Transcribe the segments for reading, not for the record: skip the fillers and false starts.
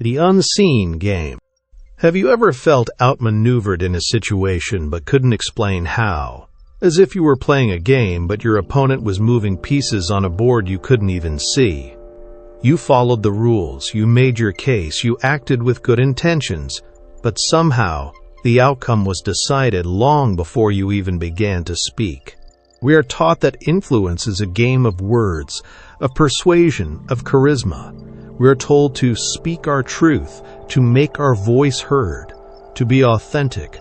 The unseen game. Have you ever felt outmaneuvered in a situation but couldn't explain how? As if you were playing a game but your opponent was moving pieces on a board you couldn't even see. You followed the rules, you made your case, you acted with good intentions, but somehow the outcome was decided long before you even began to speak. We are taught that influence is a game of words, of persuasion, of charisma. We are told to speak our truth, to make our voice heard, to be authentic.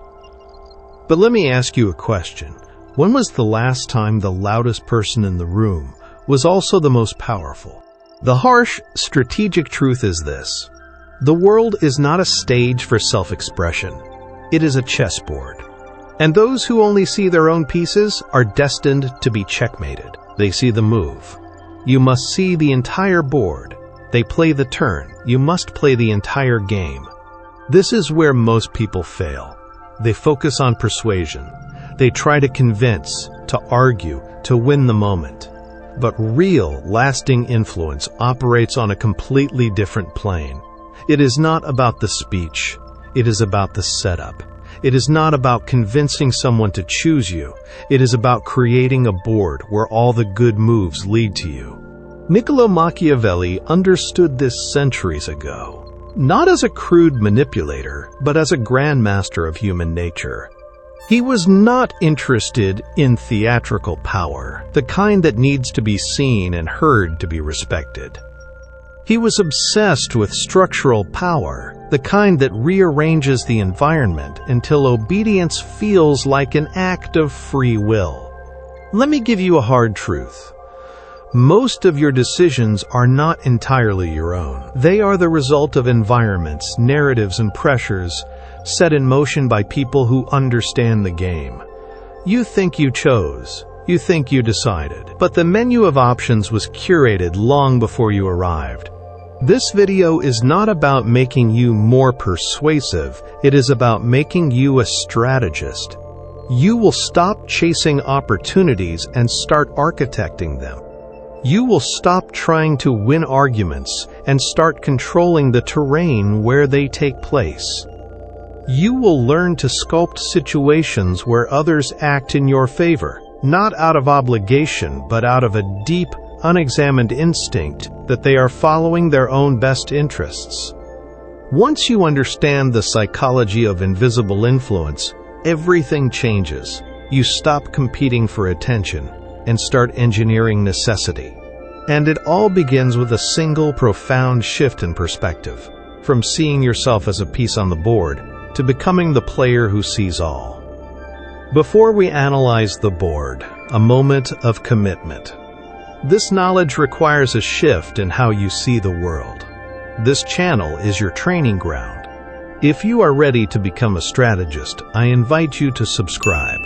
But let me ask you a question. When was the last time the loudest person in the room was also the most powerful? The harsh, strategic truth is this. The world is not a stage for self-expression. It is a chessboard. And those who only see their own pieces are destined to be checkmated. They see the move. You must see the entire board. They play the turn. You must play the entire game. This is where most people fail. They focus on persuasion. They try to convince, to argue, to win the moment. But real, lasting influence operates on a completely different plane. It is not about the speech. It is about the setup. It is not about convincing someone to choose you. It is about creating a board where all the good moves lead to you. Niccolò Machiavelli understood this centuries ago, not as a crude manipulator, but as a grandmaster of human nature. He was not interested in theatrical power, the kind that needs to be seen and heard to be respected. He was obsessed with structural power, the kind that rearranges the environment until obedience feels like an act of free will. Let me give you a hard truth. Most of your decisions are not entirely your own. They are the result of environments, narratives, and pressures set in motion by people who understand the game. You think you chose. You think you decided. But the menu of options was curated long before you arrived. This video is not about making you more persuasive. It is about making you a strategist. You will stop chasing opportunities and start architecting them. You will stop trying to win arguments and start controlling the terrain where they take place. You will learn to sculpt situations where others act in your favor, not out of obligation, but out of a deep, unexamined instinct that they are following their own best interests. Once you understand the psychology of invisible influence, everything changes. You stop competing for attention and start engineering necessity. And it all begins with a single profound shift in perspective, from seeing yourself as a piece on the board to becoming the player who sees all. Before we analyze the board, a moment of commitment. This knowledge requires a shift in how you see the world. This channel is your training ground. If you are ready to become a strategist, I invite you to subscribe.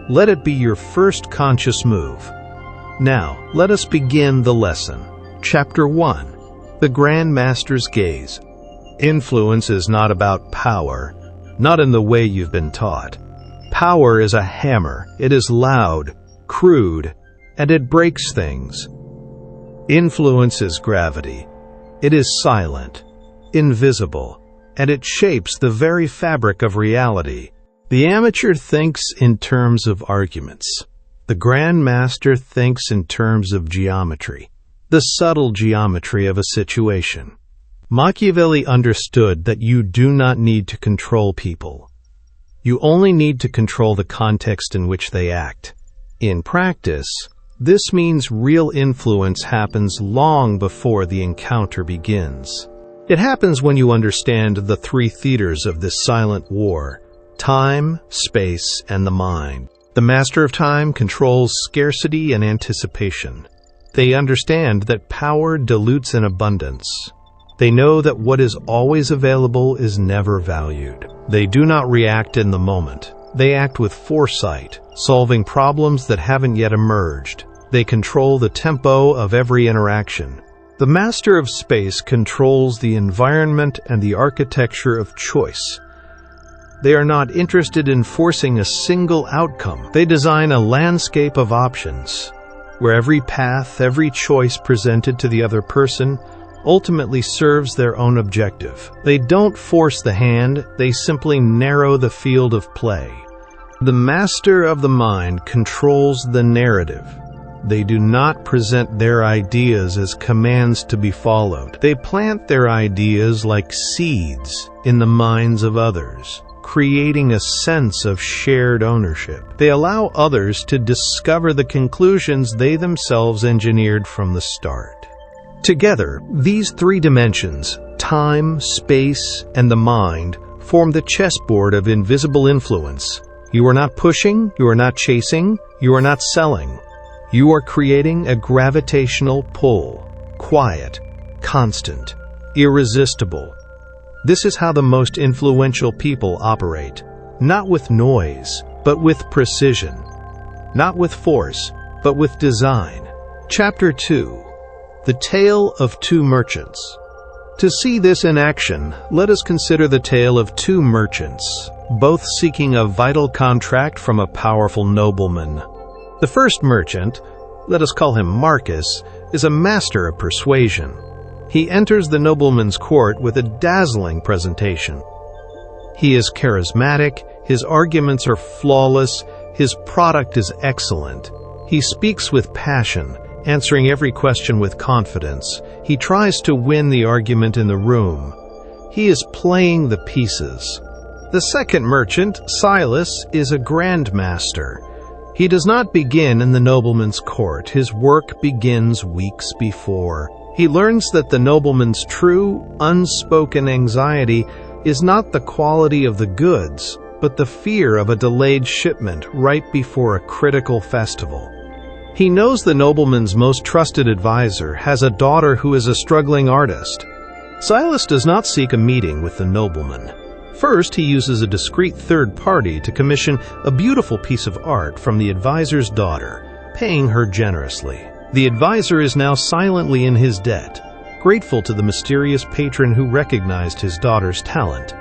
Let it be your first conscious move. Now, let us begin the lesson. Chapter 1. The Grand Master's Gaze. Influence is not about power, not in the way you've been taught. Power is a hammer. It is loud, crude, and it breaks things. Influence is gravity. It is silent, invisible, and it shapes the very fabric of reality. The amateur thinks in terms of arguments. The Grand Master thinks in terms of geometry, the subtle geometry of a situation. Machiavelli understood that you do not need to control people. You only need to control the context in which they act. In practice, this means real influence happens long before the encounter begins. It happens when you understand the three theaters of this silent war: time, space, and the mind. The master of time controls scarcity and anticipation. They understand that power dilutes in abundance. They know that what is always available is never valued. They do not react in the moment. They act with foresight, solving problems that haven't yet emerged. They control the tempo of every interaction. The master of space controls the environment and the architecture of choice. They are not interested in forcing a single outcome. They design a landscape of options, where every path, every choice presented to the other person ultimately serves their own objective. They don't force the hand, they simply narrow the field of play. The master of the mind controls the narrative. They do not present their ideas as commands to be followed. They plant their ideas like seeds in the minds of others, creating a sense of shared ownership. They allow others to discover the conclusions they themselves engineered from the start. Together, these three dimensions, time, space, and the mind, form the chessboard of invisible influence. You are not pushing, you are not chasing, you are not selling. You are creating a gravitational pull, quiet, constant, irresistible. This is how the most influential people operate, not with noise, but with precision, not with force, but with design. Chapter 2: The Tale of Two Merchants. To see this in action, let us consider the tale of two merchants, both seeking a vital contract from a powerful nobleman. The first merchant, let us call him Marcus, is a master of persuasion. He enters the nobleman's court with a dazzling presentation. He is charismatic, his arguments are flawless, his product is excellent. He speaks with passion, answering every question with confidence. He tries to win the argument in the room. He is playing the pieces. The second merchant, Silas, is a grandmaster. He does not begin in the nobleman's court. His work begins weeks before. He learns that the nobleman's true, unspoken anxiety is not the quality of the goods, but the fear of a delayed shipment right before a critical festival. He knows the nobleman's most trusted advisor has a daughter who is a struggling artist. Silas does not seek a meeting with the nobleman. First, he uses a discreet third party to commission a beautiful piece of art from the advisor's daughter, paying her generously. The advisor is now silently in his debt, grateful to the mysterious patron who recognized his daughter's talent.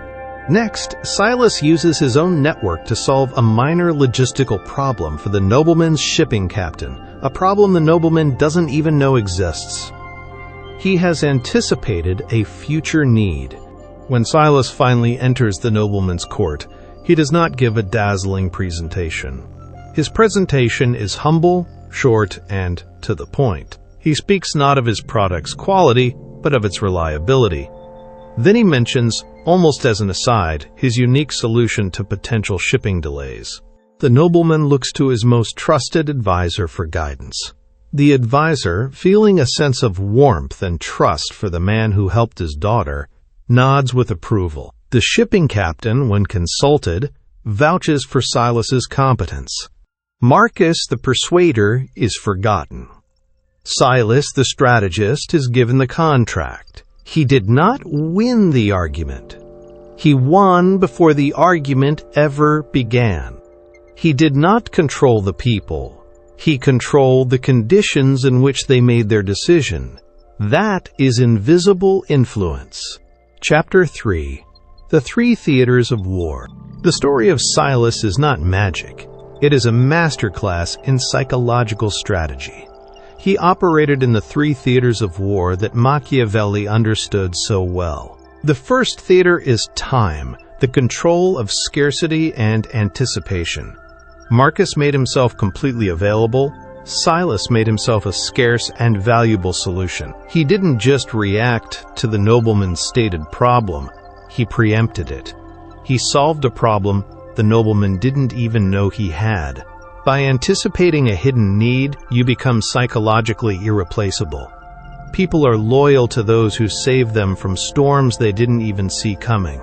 Next, Silas uses his own network to solve a minor logistical problem for the nobleman's shipping captain, a problem the nobleman doesn't even know exists. He has anticipated a future need. When Silas finally enters the nobleman's court, he does not give a dazzling presentation. His presentation is humble, short, and to the point. He speaks not of his product's quality, but of its reliability. Then he mentions, almost as an aside, his unique solution to potential shipping delays. The nobleman looks to his most trusted advisor for guidance. The advisor, feeling a sense of warmth and trust for the man who helped his daughter, nods with approval. The shipping captain, when consulted, vouches for Silas's competence. Marcus, the persuader, is forgotten. Silas, the strategist, is given the contract. He did not win the argument. He won before the argument ever began. He did not control the people. He controlled the conditions in which they made their decision. That is invisible influence. Chapter 3: The Three Theaters of War. The story of Silas is not magic. It is a masterclass in psychological strategy. He operated in the three theaters of war that Machiavelli understood so well. The first theater is time, the control of scarcity and anticipation. Marcus made himself completely available. Silas made himself a scarce and valuable solution. He didn't just react to the nobleman's stated problem, he preempted it. He solved a problem the nobleman didn't even know he had. By anticipating a hidden need, you become psychologically irreplaceable. People are loyal to those who save them from storms they didn't even see coming.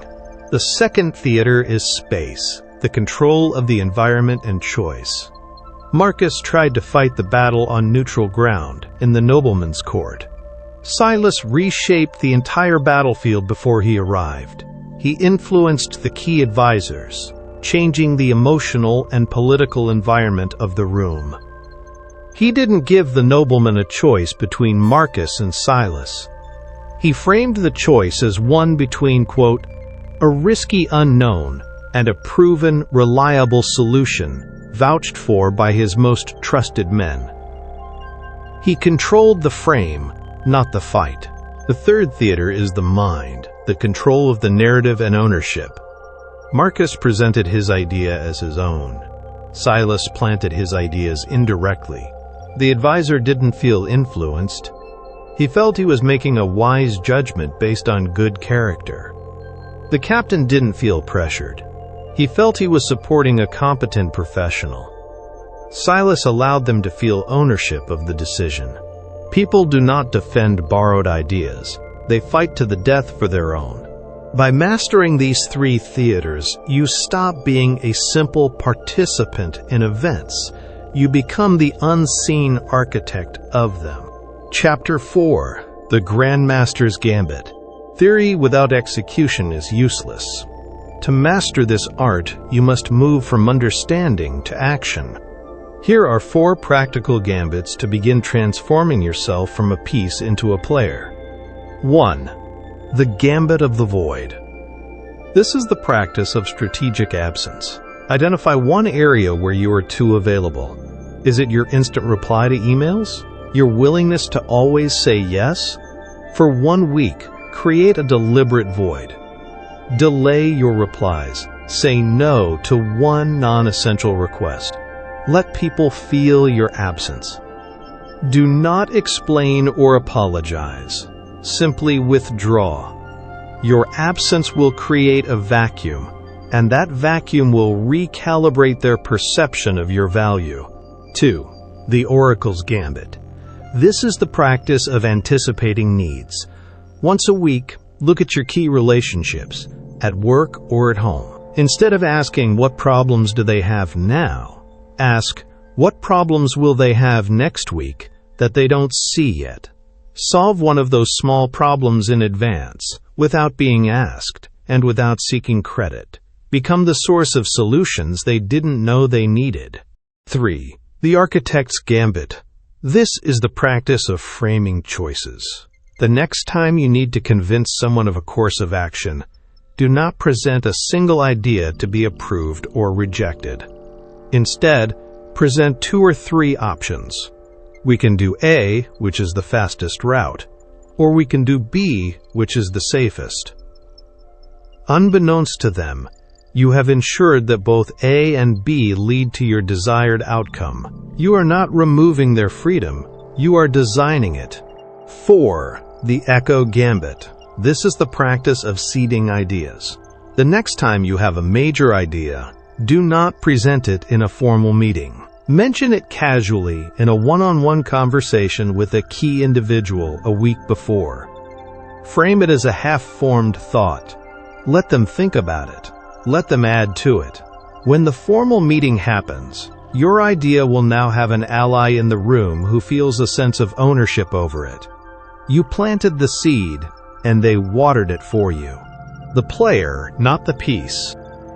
The second theater is space, the control of the environment and choice. Marcus tried to fight the battle on neutral ground, in the nobleman's court. Silas reshaped the entire battlefield before he arrived. He influenced the key advisors, changing the emotional and political environment of the room. He didn't give the nobleman a choice between Marcus and Silas. He framed the choice as one between, quote, a risky unknown and a proven, reliable solution vouched for by his most trusted men. He controlled the frame, not the fight. The third theater is the mind, the control of the narrative and ownership. Marcus presented his idea as his own. Silas planted his ideas indirectly. The advisor didn't feel influenced. He felt he was making a wise judgment based on good character. The captain didn't feel pressured. He felt he was supporting a competent professional. Silas allowed them to feel ownership of the decision. People do not defend borrowed ideas. They fight to the death for their own. By mastering these three theaters, you stop being a simple participant in events. You become the unseen architect of them. Chapter 4. The Grandmaster's Gambit. Theory without execution is useless. To master this art, you must move from understanding to action. Here are 4 practical gambits to begin transforming yourself from a piece into a player. 1. The Gambit of the Void. This is the practice of strategic absence. Identify one area where you are too available. Is it your instant reply to emails? Your willingness to always say yes? For 1 week, create a deliberate void. Delay your replies. Say no to one non-essential request. Let people feel your absence. Do not explain or apologize. Simply withdraw. Your absence will create a vacuum, and that vacuum will recalibrate their perception of your value. 2. The Oracle's Gambit. This is the practice of anticipating needs. Once a week, look at your key relationships, at work or at home. Instead of asking what problems do they have now, ask what problems will they have next week that they don't see yet. Solve one of those small problems in advance, without being asked, and without seeking credit. Become the source of solutions they didn't know they needed. 3. The Architect's Gambit. This is the practice of framing choices. The next time you need to convince someone of a course of action, do not present a single idea to be approved or rejected. Instead, present 2 or 3 options. We can do A, which is the fastest route, or we can do B, which is the safest. Unbeknownst to them, you have ensured that both A and B lead to your desired outcome. You are not removing their freedom, you are designing it. 4. The Echo Gambit. This is the practice of seeding ideas. The next time you have a major idea, do not present it in a formal meeting. Mention it casually in a one-on-one conversation with a key individual a week before. Frame it as a half-formed thought. Let them think about it. Let them add to it. When the formal meeting happens, your idea will now have an ally in the room who feels a sense of ownership over it. You planted the seed, and they watered it for you. The player, not the piece.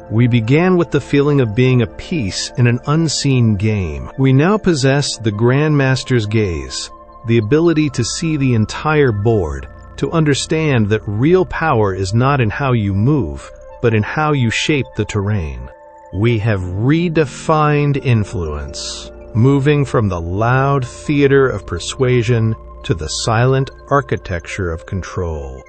We began with the feeling of being a piece in an unseen game. We now possess the Grandmaster's gaze, the ability to see the entire board, to understand that real power is not in how you move, but in how you shape the terrain. We have redefined influence, moving from the loud theater of persuasion to the silent architecture of control.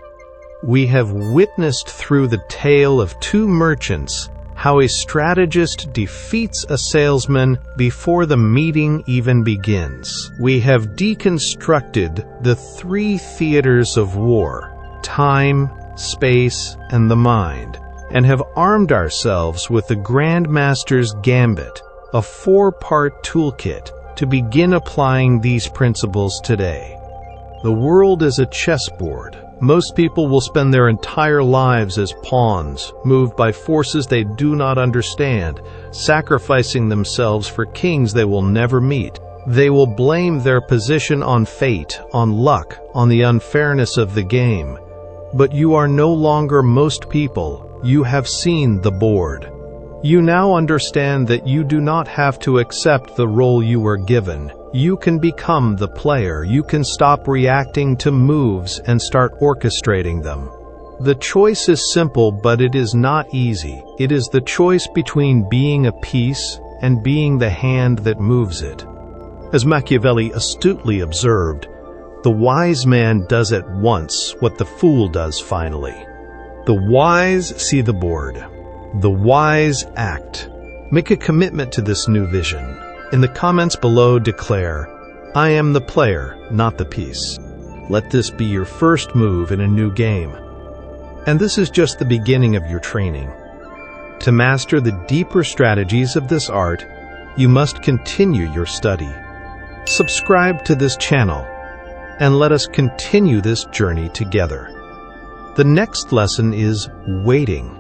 We have witnessed through the tale of 2 merchants how a strategist defeats a salesman before the meeting even begins. We have deconstructed the 3 theaters of war: time, space, and the mind, and have armed ourselves with the Grandmaster's Gambit, a 4-part toolkit to begin applying these principles today. The world is a chessboard. Most people will spend their entire lives as pawns, moved by forces they do not understand, sacrificing themselves for kings they will never meet. They will blame their position on fate, on luck, on the unfairness of the game. But you are no longer most people. You have seen the board. You now understand that you do not have to accept the role you were given. You can become the player. You can stop reacting to moves and start orchestrating them. The choice is simple, but it is not easy. It is the choice between being a piece and being the hand that moves it. As Machiavelli astutely observed, The wise man does at once what the fool does finally. The wise see the board. The wise act. Make a commitment to this new vision. In the comments below, declare, "I am the player, not the piece." Let this be your first move in a new game. And this is just the beginning of your training. To master the deeper strategies of this art, you must continue your study. Subscribe to this channel, and let us continue this journey together. The next lesson is waiting.